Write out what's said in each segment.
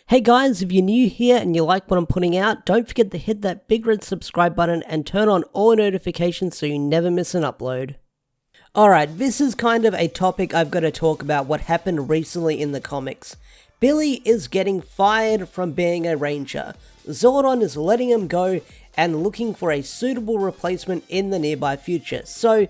Hey guys, if you're new here and you like what I'm putting out, don't forget to hit that big red subscribe button and turn on all notifications so you never miss an upload. Alright, this is kind of a topic I've got to talk about what happened recently in the comics. Billy is getting fired from being a ranger. Zordon is letting him go and looking for a suitable replacement in the nearby future. So,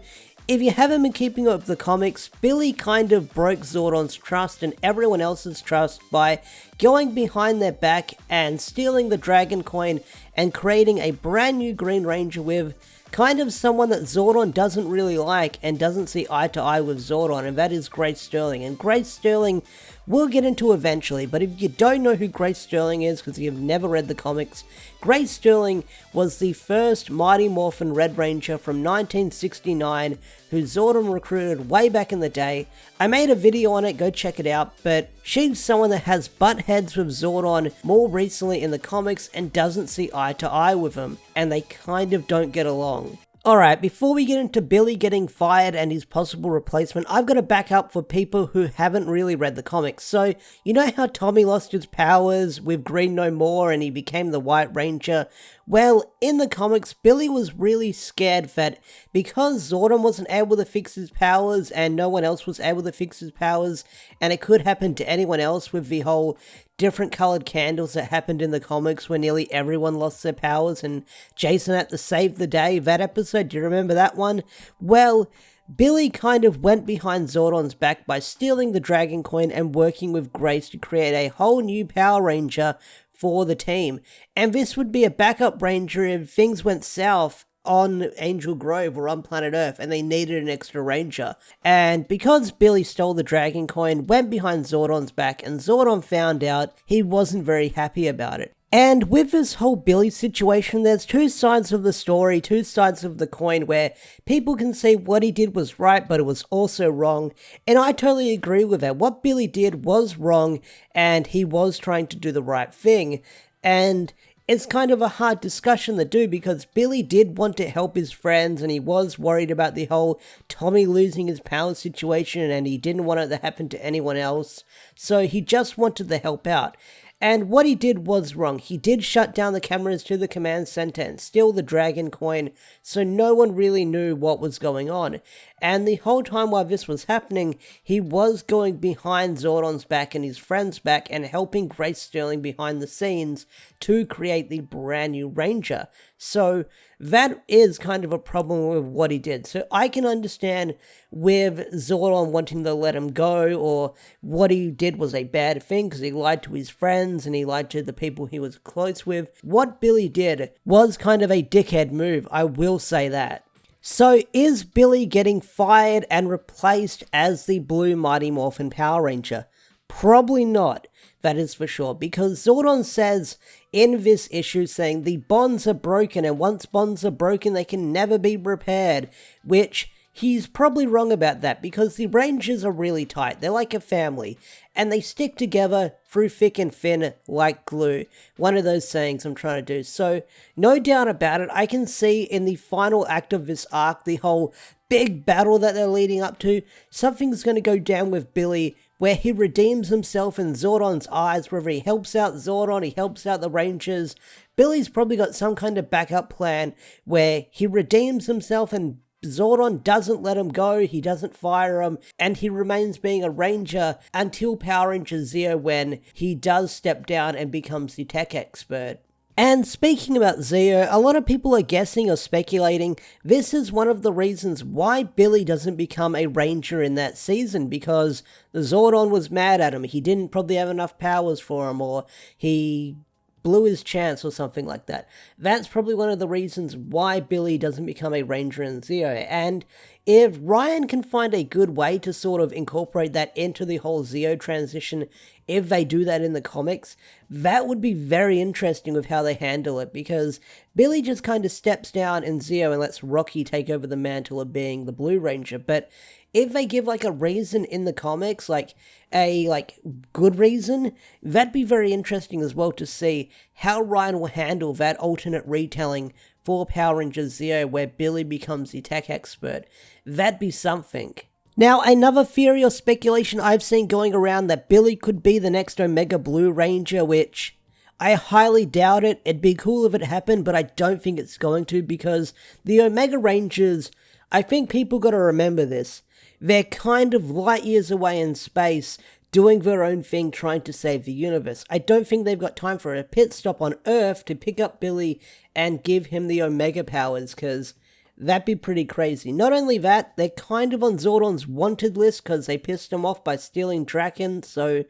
if you haven't been keeping up with the comics, Billy kind of broke Zordon's trust and everyone else's trust by going behind their back and stealing the Dragon Coin and creating a brand new Green Ranger with kind of someone that Zordon doesn't really like and doesn't see eye to eye with Zordon, and that is Grace Sterling. And Grace Sterling we'll get into eventually, but if you don't know who Grace Sterling is because you've never read the comics, Grace Sterling was the first Mighty Morphin Red Ranger from 1969 who Zordon recruited way back in the day. I made a video on it, go check it out, but she's someone that has butt heads with Zordon more recently in the comics and doesn't see eye to eye with him, and they kind of don't get along. Alright, before we get into Billy getting fired and his possible replacement, I've got to back up for people who haven't really read the comics. So, you know how Tommy lost his powers with Green No More and he became the White Ranger? Well, in the comics, Billy was really scared that because Zordon wasn't able to fix his powers and no one else was able to fix his powers, and it could happen to anyone else with the whole different colored candles that happened in the comics where nearly everyone lost their powers and Jason had to save the day. That episode, do you remember that one? Well, Billy kind of went behind Zordon's back by stealing the Dragon Coin and working with Grace to create a whole new Power Ranger for the team. And this would be a backup ranger if things went south on Angel Grove or on planet Earth and they needed an extra ranger. And because Billy stole the Dragon Coin, went behind Zordon's back, and Zordon found out, he wasn't very happy about it. And with this whole Billy situation, there's two sides of the story, two sides of the coin, where people can say what he did was right, but it was also wrong. And I totally agree with that. What Billy did was wrong, and he was trying to do the right thing. And it's kind of a hard discussion to do because Billy did want to help his friends and he was worried about the whole Tommy losing his power situation and he didn't want it to happen to anyone else. So he just wanted to help out. And what he did was wrong. He did shut down the cameras to the command center and steal the Dragon Coin, so no one really knew what was going on. And the whole time while this was happening, he was going behind Zordon's back and his friend's back and helping Grace Sterling behind the scenes to create the brand new Ranger. So that is kind of a problem with what he did. So I can understand with Zordon wanting to let him go, or what he did was a bad thing because he lied to his friends and he lied to the people he was close with. What Billy did was kind of a dickhead move, I will say that. So is Billy getting fired and replaced as the Blue Mighty Morphin Power Ranger? Probably not, that is for sure, because Zordon says in this issue saying the bonds are broken and once bonds are broken they can never be repaired, which he's probably wrong about that because the Rangers are really tight. They're like a family and they stick together through thick and thin like glue. One of those sayings I'm trying to do. So no doubt about it, I can see in the final act of this arc, the whole big battle that they're leading up to, something's going to go down with Billy where he redeems himself in Zordon's eyes, whether he helps out Zordon, he helps out the Rangers. Billy's probably got some kind of backup plan where he redeems himself and Zordon doesn't let him go, he doesn't fire him, and he remains being a ranger until Power Ranger Zeo when he does step down and becomes the tech expert. And speaking about Zeo, a lot of people are guessing or speculating this is one of the reasons why Billy doesn't become a ranger in that season, because Zordon was mad at him, he didn't probably have enough powers for him, or he blew his chance or something like that. That's probably one of the reasons why Billy doesn't become a ranger in Zeo. And if Ryan can find a good way to sort of incorporate that into the whole Zeo transition, if they do that in the comics, that would be very interesting with how they handle it, because Billy just kind of steps down in Zeo and lets Rocky take over the mantle of being the Blue Ranger. But if they give like a reason in the comics, like a good reason, that'd be very interesting as well to see how Ryan will handle that alternate retelling for Power Rangers Zeo where Billy becomes the tech expert. That'd be something. Now, another theory or speculation I've seen going around that Billy could be the next Omega Blue Ranger, which I highly doubt it. It'd be cool if it happened, but I don't think it's going to, because the Omega Rangers, I think people gotta remember this. They're kind of light years away in space, doing their own thing, trying to save the universe. I don't think they've got time for a pit stop on Earth to pick up Billy and give him the Omega powers, because that'd be pretty crazy. Not only that, they're kind of on Zordon's wanted list because they pissed him off by stealing Draken, so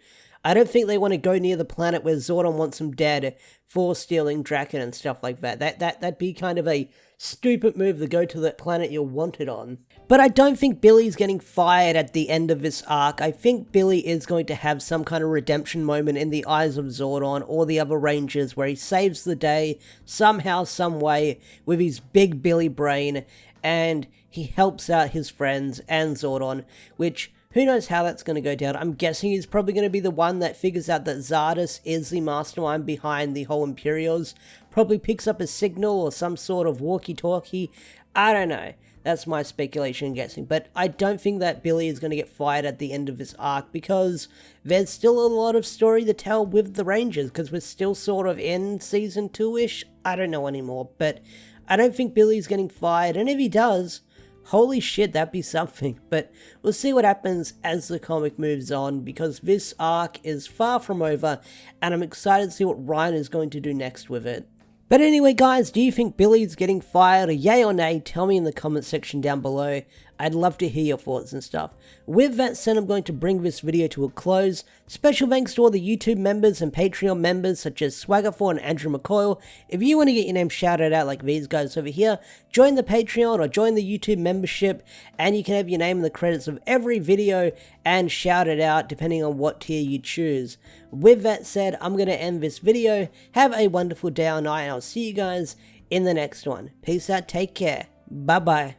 I don't think they want to go near the planet where Zordon wants him dead for stealing Draken and stuff like that. That'd be kind of a stupid move to go to the planet you're wanted on. But I don't think Billy's getting fired at the end of this arc. I think Billy is going to have some kind of redemption moment in the eyes of Zordon or the other Rangers where he saves the day somehow, some way with his big Billy brain, and he helps out his friends and Zordon, which who knows how that's going to go down. I'm guessing he's probably going to be the one that figures out that Zardos is the mastermind behind the whole Imperials. Probably picks up a signal or some sort of walkie-talkie. I don't know. That's my speculation and guessing. But I don't think that Billy is going to get fired at the end of this arc, because there's still a lot of story to tell with the Rangers, because we're still sort of in Season 2-ish. I don't know anymore. But I don't think Billy's getting fired. And if he does, holy shit, that'd be something. But we'll see what happens as the comic moves on, because this arc is far from over, and I'm excited to see what Ryan is going to do next with it. But anyway, guys, do you think Billy's getting fired? Yay or nay? Tell me in the comment section down below. I'd love to hear your thoughts and stuff. With that said, I'm going to bring this video to a close. Special thanks to all the YouTube members and Patreon members such as Swagger4 and Andrew McCoyle. If you want to get your name shouted out like these guys over here, join the Patreon or join the YouTube membership, and you can have your name in the credits of every video and shout it out depending on what tier you choose. With that said, I'm going to end this video. Have a wonderful day or night, and I'll see you guys in the next one. Peace out, take care, bye bye.